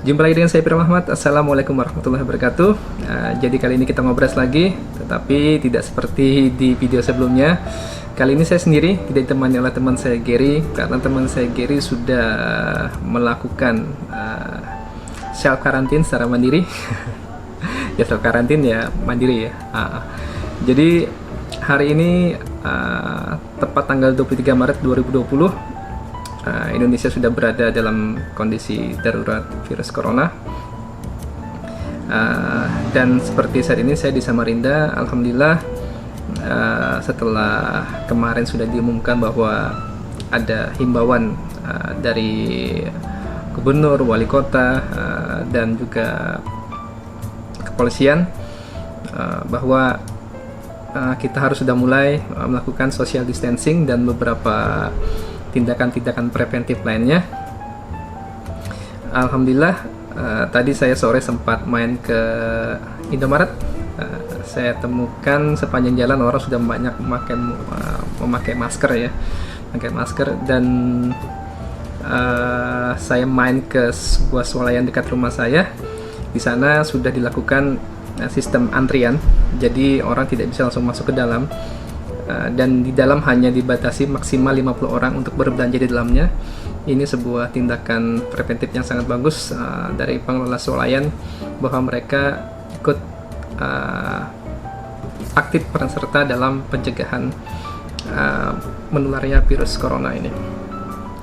Jumpa lagi dengan saya Firman Ahmad. Assalamualaikum warahmatullahi wabarakatuh. Jadi kali ini kita ngobrol lagi, tetapi tidak seperti di video sebelumnya. Kali ini saya sendiri, tidak ditemani oleh teman saya Gary, karena teman saya Gary sudah melakukan self karantin secara mandiri. Ya self karantin ya mandiri ya. Jadi hari ini tepat tanggal 23 Maret 2020. Indonesia sudah berada dalam kondisi darurat virus corona, dan seperti saat ini saya di Samarinda. Alhamdulillah, setelah kemarin sudah diumumkan bahwa ada himbauan dari gubernur, wali kota, dan juga kepolisian bahwa kita harus sudah mulai melakukan social distancing dan beberapa tindakan-tindakan preventif lainnya. Alhamdulillah, tadi saya sore sempat main ke Indomaret. Saya temukan sepanjang jalan orang sudah banyak memakai masker ya, pakai masker. Dan saya main ke sebuah swalayan dekat rumah saya. Di sana sudah dilakukan sistem antrian, jadi orang tidak bisa langsung masuk ke dalam. Dan di dalam hanya dibatasi maksimal 50 orang untuk berbelanja di dalamnya. Ini sebuah tindakan preventif yang sangat bagus dari pengelola swalayan, bahwa mereka ikut aktif peran serta dalam pencegahan menularnya virus corona ini.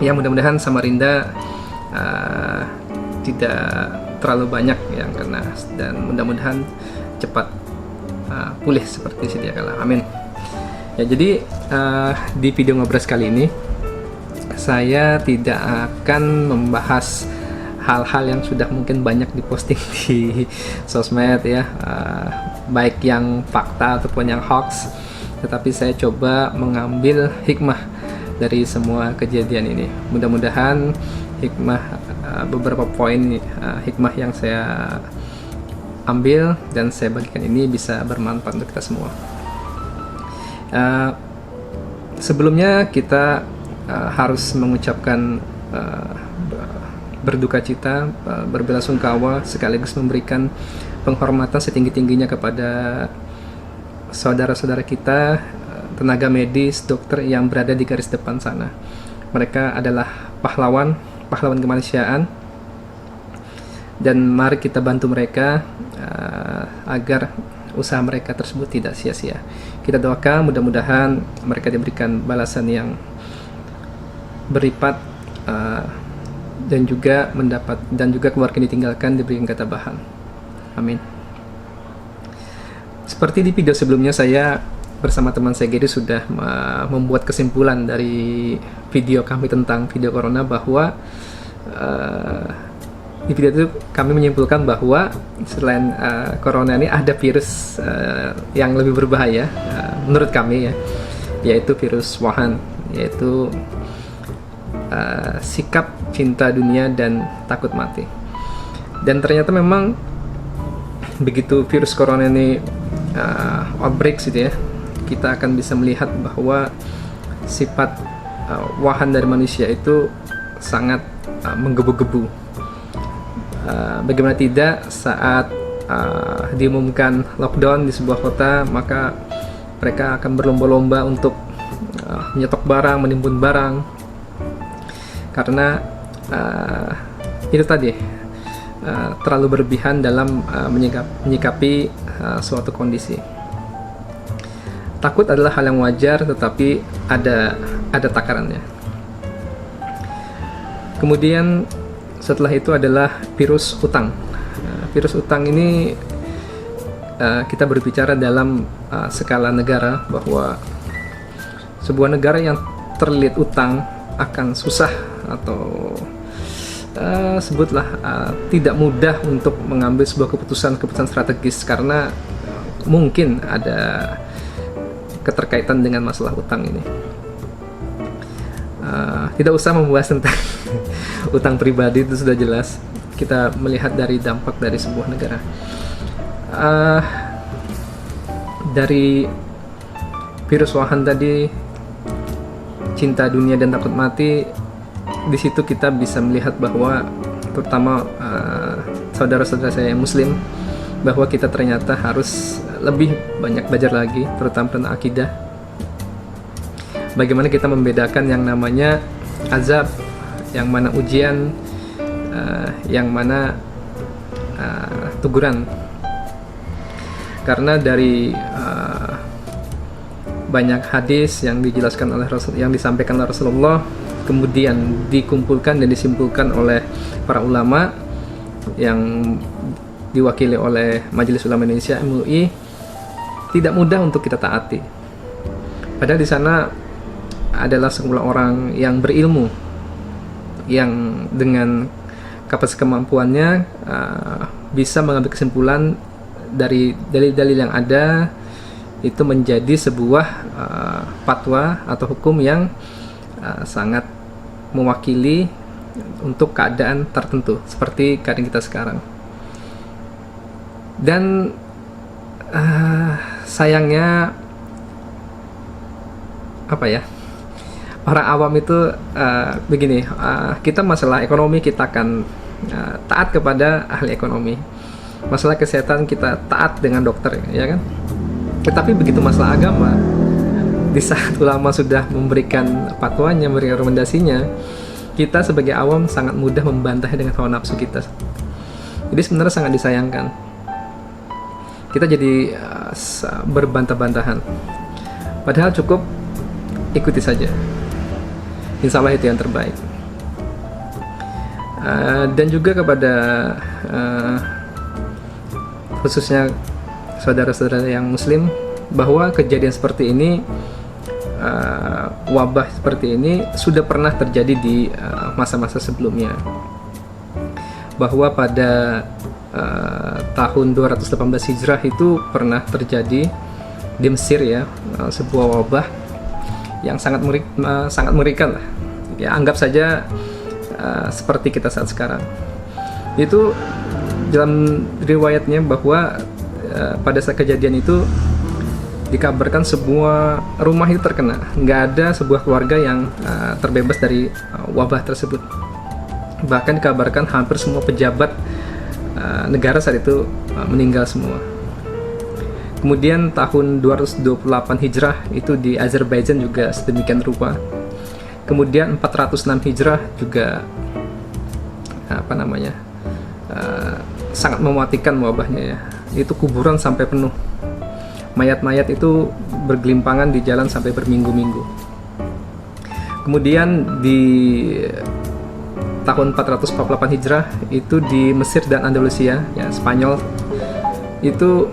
Ya, mudah-mudahan Samarinda tidak terlalu banyak yang kena, dan mudah-mudahan cepat pulih seperti sedia kala. Amin. Ya, jadi di video ngobrol kali ini saya tidak akan membahas hal-hal yang sudah mungkin banyak diposting di sosmed ya, baik yang fakta ataupun yang hoax, tetapi saya coba mengambil hikmah dari semua kejadian ini. Mudah-mudahan hikmah, beberapa poin hikmah yang saya ambil dan saya bagikan ini bisa bermanfaat untuk kita semua. Sebelumnya kita harus mengucapkan berduka cita, berbelasungkawa, sekaligus memberikan penghormatan setinggi-tingginya kepada saudara-saudara kita, tenaga medis, dokter yang berada di garis depan sana. Mereka adalah pahlawan kemanusiaan, dan mari kita bantu mereka agar usaha mereka tersebut tidak sia-sia. Kita doakan mudah-mudahan mereka diberikan balasan yang berlipat, dan juga keluarga yang ditinggalkan diberikan ketabahan. Amin. Seperti di video sebelumnya, saya bersama teman saya Gary sudah membuat kesimpulan dari video kami tentang video corona, bahwa di video itu kami menyimpulkan bahwa selain corona ini ada virus yang lebih berbahaya menurut kami ya, yaitu virus Wuhan, yaitu sikap cinta dunia dan takut mati. Dan ternyata memang begitu virus corona ini outbreak gitu ya, kita akan bisa melihat bahwa sifat Wuhan dari manusia itu sangat menggebu-gebu. Bagaimana tidak, saat diumumkan lockdown di sebuah kota, maka mereka akan berlomba-lomba untuk menyetok barang, menimbun barang, karena itu tadi terlalu berlebihan dalam menyikapi suatu kondisi. Takut adalah hal yang wajar, tetapi ada takarannya. Kemudian setelah itu adalah virus utang. Virus utang ini kita berbicara dalam skala negara, bahwa sebuah negara yang terlilit utang akan susah, atau sebutlah tidak mudah untuk mengambil sebuah keputusan strategis, karena mungkin ada keterkaitan dengan masalah utang ini. Tidak usah membahas tentang utang pribadi, itu sudah jelas. Kita melihat dari dampak dari sebuah negara. Dari virus Wuhan tadi, cinta dunia dan takut mati, di situ kita bisa melihat bahwa terutama saudara-saudara saya yang muslim, bahwa kita ternyata harus lebih banyak belajar lagi, terutama tentang akidah. Bagaimana kita membedakan yang namanya azab, yang mana ujian, yang mana teguran. Karena dari banyak hadis yang dijelaskan oleh Rasul, yang disampaikan oleh Rasulullah, kemudian dikumpulkan dan disimpulkan oleh para ulama yang diwakili oleh Majelis Ulama Indonesia MUI, tidak mudah untuk kita taati. Padahal di sana adalah sekumpulan orang yang berilmu, yang dengan kapasitas kemampuannya bisa mengambil kesimpulan dari dalil-dalil yang ada, itu menjadi sebuah fatwa atau hukum yang sangat mewakili untuk keadaan tertentu seperti keadaan kita sekarang. Dan sayangnya para awam itu begini, kita masalah ekonomi kita akan taat kepada ahli ekonomi, masalah kesehatan kita taat dengan dokter, ya kan? Tetapi begitu masalah agama, di saat ulama sudah memberikan fatwanya, memberikan rekomendasinya, kita sebagai awam sangat mudah membantahnya dengan hawa nafsu kita. Jadi sebenarnya sangat disayangkan. Kita jadi berbantah-bantahan. Padahal cukup ikuti saja. Insya Allah itu yang terbaik. Dan juga kepada khususnya saudara-saudara yang muslim, bahwa kejadian seperti ini, wabah seperti ini sudah pernah terjadi di masa-masa sebelumnya. Bahwa pada tahun 218 Hijrah itu pernah terjadi di Mesir, ya, sebuah wabah yang sangat mengerikan lah. Ya, anggap saja seperti kita saat sekarang. Itu dalam riwayatnya bahwa pada saat kejadian itu dikabarkan sebuah rumah itu terkena, nggak ada sebuah keluarga yang terbebas dari wabah tersebut. Bahkan dikabarkan hampir semua pejabat negara saat itu meninggal semua. Kemudian tahun 228 Hijrah itu di Azerbaijan juga sedemikian rupa. Kemudian 406 Hijrah juga sangat mematikan wabahnya, ya. Itu kuburan sampai penuh. Mayat-mayat itu bergelimpangan di jalan sampai berminggu-minggu. Kemudian di tahun 448 Hijrah itu di Mesir dan Andalusia, ya, Spanyol, itu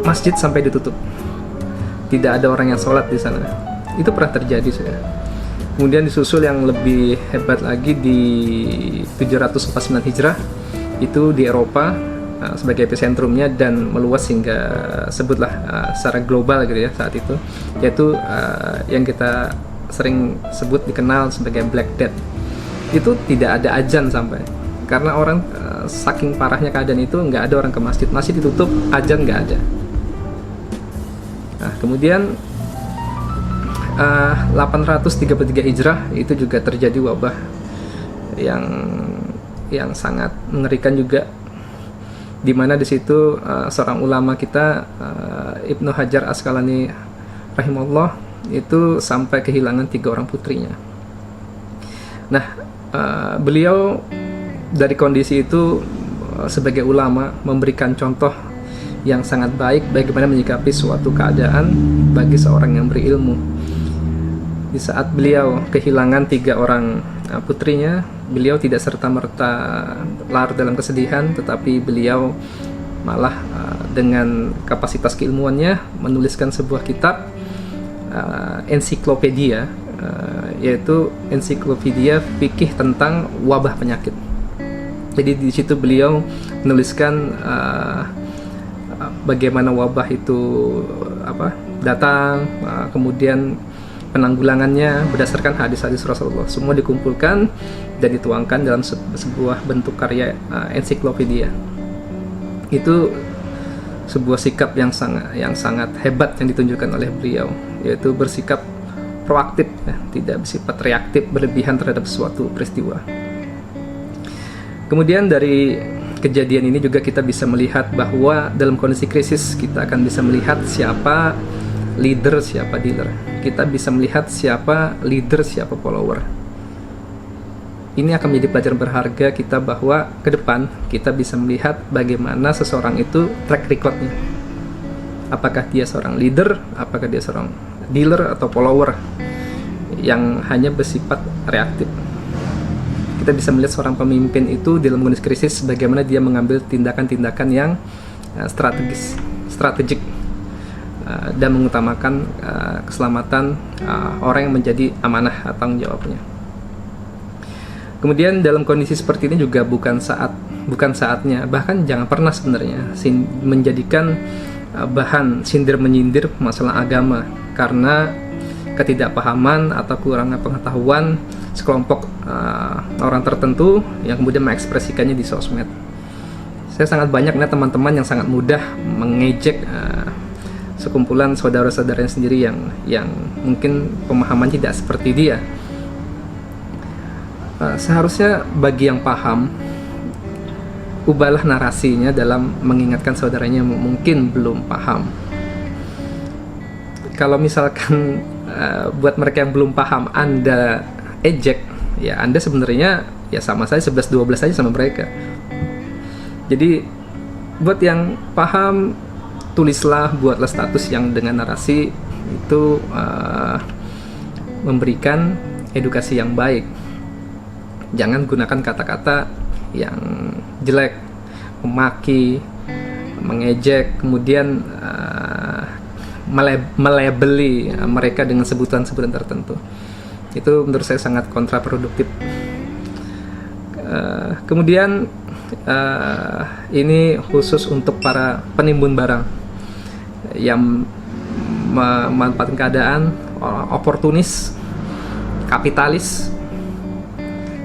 masjid sampai ditutup. Tidak ada orang yang sholat di sana. Itu pernah terjadi sudah. Kemudian disusul yang lebih hebat lagi di 749 Hijrah, itu di Eropa sebagai epicentrumnya dan meluas hingga sebutlah secara global gitu, ya, saat itu, yaitu yang kita sering sebut dikenal sebagai Black Death. Itu tidak ada azan sampai, karena orang saking parahnya keadaan itu, nggak ada orang ke masjid, masjid ditutup, azan nggak ada. Nah, kemudian 833 Hijrah itu juga terjadi wabah yang sangat mengerikan juga, di mana di situ seorang ulama kita, Ibnu Hajar Asqalani rahimahullah, itu sampai kehilangan 3 orang putrinya. Nah, beliau dari kondisi itu sebagai ulama memberikan contoh yang sangat baik bagaimana menyikapi suatu keadaan bagi seorang yang berilmu. Di saat beliau kehilangan 3 orang putrinya, beliau tidak serta-merta larut dalam kesedihan, tetapi beliau malah dengan kapasitas keilmuannya menuliskan sebuah kitab ensiklopedia, yaitu ensiklopedia fikih tentang wabah penyakit. Jadi di situ beliau menuliskan bagaimana wabah itu datang, kemudian penanggulangannya berdasarkan hadis-hadis Rasulullah, semua dikumpulkan dan dituangkan dalam sebuah bentuk karya ensiklopedia. Itu sebuah sikap yang sangat hebat yang ditunjukkan oleh beliau, yaitu bersikap proaktif, ya, tidak bersifat reaktif berlebihan terhadap suatu peristiwa. Kemudian dari kejadian ini juga kita bisa melihat bahwa dalam kondisi krisis kita akan bisa melihat siapa leader, siapa dealer. Kita bisa melihat siapa leader, siapa follower. Ini akan menjadi pelajaran berharga kita bahwa ke depan kita bisa melihat bagaimana seseorang itu track recordnya. Apakah dia seorang leader, apakah dia seorang dealer atau follower yang hanya bersifat reaktif. Kita bisa melihat seorang pemimpin itu dalam kondisi krisis bagaimana dia mengambil tindakan-tindakan yang strategik dan mengutamakan keselamatan orang yang menjadi amanah atau tanggung jawabnya. Kemudian dalam kondisi seperti ini juga bukan saatnya, bahkan jangan pernah sebenarnya menjadikan bahan sindir-menyindir masalah agama karena ketidakpahaman atau kurangnya pengetahuan sekelompok orang tertentu yang kemudian mengekspresikannya di sosmed. Saya sangat banyak nih teman-teman yang sangat mudah mengejek sekumpulan saudara-saudaranya sendiri yang mungkin pemahaman tidak seperti dia. Seharusnya bagi yang paham, ubahlah narasinya dalam mengingatkan saudaranya mungkin belum paham. Kalau misalkan buat mereka yang belum paham Anda ejek, ya Anda sebenarnya ya sama saya 11-12 aja sama mereka. Jadi buat yang paham, tulislah, buatlah status yang dengan narasi itu memberikan edukasi yang baik. Jangan gunakan kata-kata yang jelek, memaki, mengejek, kemudian melabeli mereka dengan sebutan-sebutan tertentu. Itu menurut saya sangat kontraproduktif. Kemudian ini khusus untuk para penimbun barang yang memanfaatkan keadaan, oportunis, kapitalis.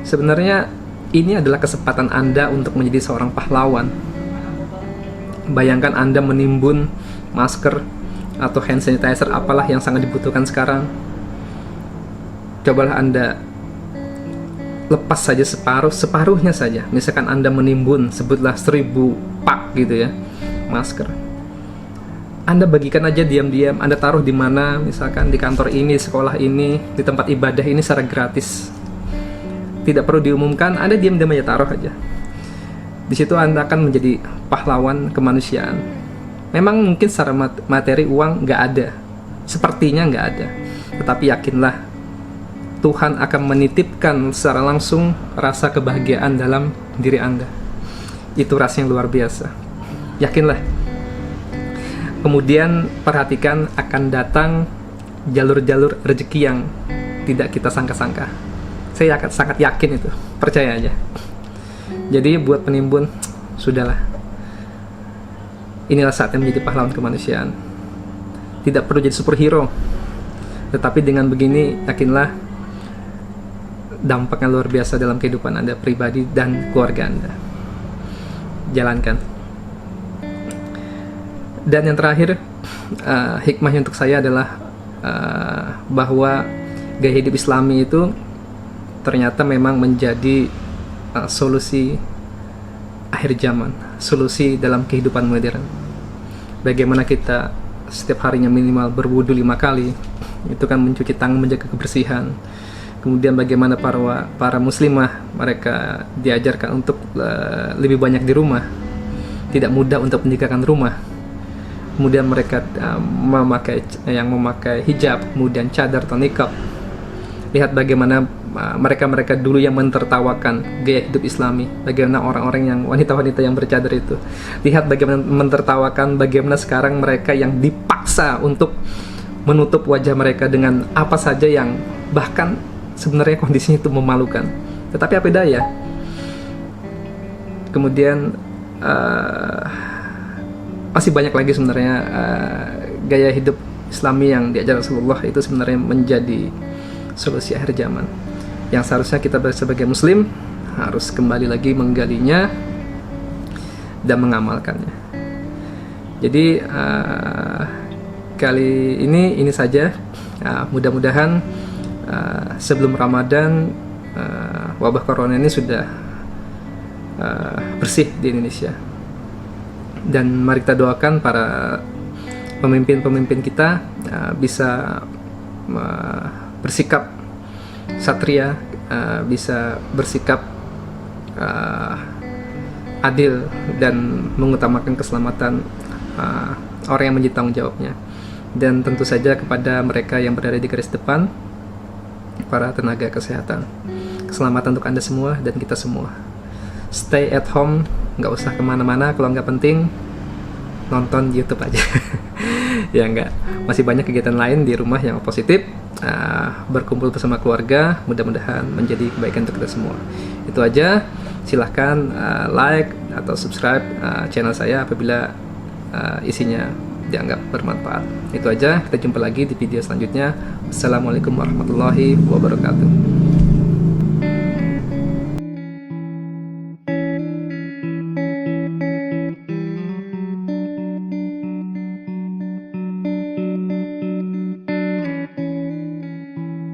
Sebenarnya ini adalah kesempatan Anda untuk menjadi seorang pahlawan. Bayangkan Anda menimbun masker atau hand sanitizer, apalah yang sangat dibutuhkan sekarang. Cobalah Anda lepas saja separuhnya saja. Misalkan Anda menimbun, sebutlah 1000 pak gitu ya, masker. Anda bagikan aja diam-diam, Anda taruh di mana, misalkan di kantor ini, sekolah ini, di tempat ibadah ini secara gratis. Tidak perlu diumumkan, Anda diam-diam aja taruh aja. Di situ Anda akan menjadi pahlawan kemanusiaan. Memang mungkin secara materi uang nggak ada, sepertinya nggak ada. Tetapi yakinlah, Tuhan akan menitipkan secara langsung rasa kebahagiaan dalam diri Anda. Itu rasa yang luar biasa. Yakinlah. Kemudian perhatikan akan datang jalur-jalur rezeki yang tidak kita sangka-sangka. Saya sangat yakin itu, percaya aja. Jadi buat penimbun, sudahlah. Inilah saatnya menjadi pahlawan kemanusiaan. Tidak perlu jadi superhero, tetapi dengan begini, yakinlah dampaknya luar biasa dalam kehidupan Anda pribadi dan keluarga Anda. Jalankan. Dan yang terakhir, hikmahnya untuk saya adalah bahwa gaya hidup Islami itu ternyata memang menjadi solusi akhir zaman, solusi dalam kehidupan modern. Bagaimana kita setiap harinya minimal berwudu 5 kali, itu kan mencuci tangan, menjaga kebersihan. Kemudian bagaimana para muslimah, mereka diajarkan untuk lebih banyak di rumah, tidak mudah untuk meninggalkan rumah. Kemudian mereka memakai hijab, kemudian cadar atau niqab. Lihat bagaimana mereka dulu yang mentertawakan gaya hidup Islami, bagaimana orang-orang yang wanita-wanita yang bercadar itu. Lihat bagaimana mentertawakan bagaimana sekarang mereka yang dipaksa untuk menutup wajah mereka dengan apa saja yang bahkan sebenarnya kondisinya itu memalukan. Tetapi apa daya? Kemudian masih banyak lagi sebenarnya gaya hidup Islami yang diajar Rasulullah itu sebenarnya menjadi solusi akhir zaman yang seharusnya kita sebagai muslim harus kembali lagi menggalinya dan mengamalkannya. Jadi kali ini saja. Mudah-mudahan sebelum Ramadan wabah corona ini sudah bersih di Indonesia. Dan mari kita doakan para pemimpin-pemimpin kita bisa bersikap satria, bisa bersikap adil dan mengutamakan keselamatan orang yang menjadi tanggung jawabnya. Dan tentu saja kepada mereka yang berada di garis depan, para tenaga kesehatan, keselamatan untuk Anda semua dan kita semua. Stay at home, nggak usah kemana-mana. Kalau nggak penting, nonton YouTube aja. Ya nggak, masih banyak kegiatan lain di rumah yang positif. Berkumpul bersama keluarga, mudah-mudahan menjadi kebaikan untuk kita semua. Itu aja. Silahkan like atau subscribe channel saya apabila isinya dianggap bermanfaat. Itu aja, kita jumpa lagi di video selanjutnya. Assalamualaikum warahmatullahi wabarakatuh.